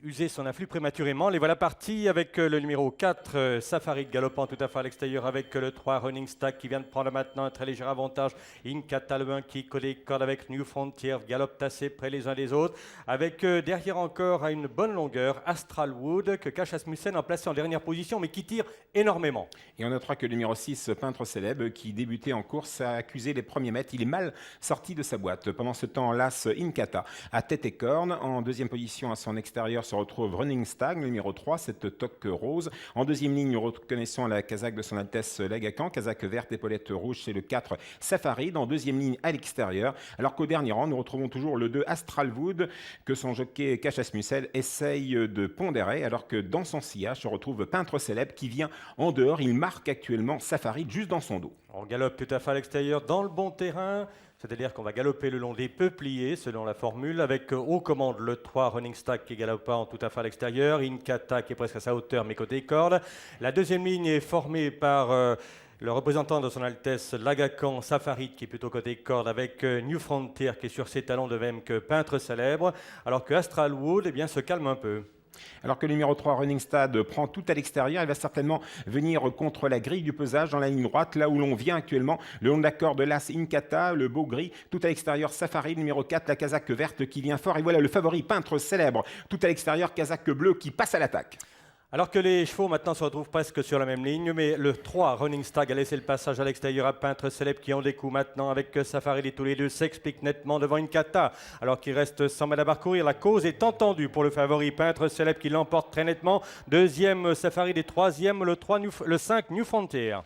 user son influx prématurément. Les voilà partis avec le numéro 4, Safari galopant tout à fait à l'extérieur avec le 3, Running Stack qui vient de prendre maintenant un très léger avantage. Inkata le 1 qui colle les cordes avec New Frontier, galope assez près les uns des autres. Avec derrière encore à une bonne longueur, Astral Wood que Cash Asmussen a placé en dernière position mais qui tire énormément. Et on notera que le numéro 6, Peintre Célèbre, qui débutait en course, a accusé les premiers mètres. Il est mal sorti de sa boîte. Pendant ce temps, l'As Inkata à tête et corne. En deuxième position à son extérieur se retrouve Running Stag, le numéro 3, cette toque rose. En deuxième ligne, nous reconnaissons la casaque de son Altesse Lagacan, casaque verte, épaulette rouge, c'est le 4 Safari. En deuxième ligne à l'extérieur, alors qu'au dernier rang, nous retrouvons toujours le 2 Astral Wood, que son jockey Cash Asmussen essaye de pondérer, alors que dans son sillage se retrouve Peintre Célèbre qui vient en dehors. Il marque actuellement Safari juste dans son dos. On galope tout à fait à l'extérieur dans le bon terrain. C'est-à-dire qu'on va galoper le long des peupliers, selon la formule, avec aux commandes le 3 Running Stack qui galope tout à fait à l'extérieur, Inkata qui est presque à sa hauteur mais côté corde. La deuxième ligne est formée par le représentant de son Altesse Lagacan Safari qui est plutôt côté corde avec New Frontier qui est sur ses talons de même que Peintre Célèbre, alors que Astral Wood eh bien, se calme un peu. Alors que le numéro 3, Running Stad, prend tout à l'extérieur, il va certainement venir contre la grille du pesage dans la ligne droite, là où l'on vient actuellement, le long de la corde de l'As Inkata, le beau gris, tout à l'extérieur Safari, numéro 4, la casaque verte qui vient fort, et voilà le favori Peintre Célèbre, tout à l'extérieur, casaque bleu qui passe à l'attaque. Alors que les chevaux maintenant se retrouvent presque sur la même ligne, mais le 3 Running Stag a laissé le passage à l'extérieur à Peintre Célèbre qui en découle maintenant avec Safari, et tous les deux s'expliquent nettement devant Inkata. Alors qu'il reste 100 mètres à parcourir, la cause est entendue pour le favori Peintre Célèbre qui l'emporte très nettement. Deuxième Safari, et troisième le 5 New Frontier.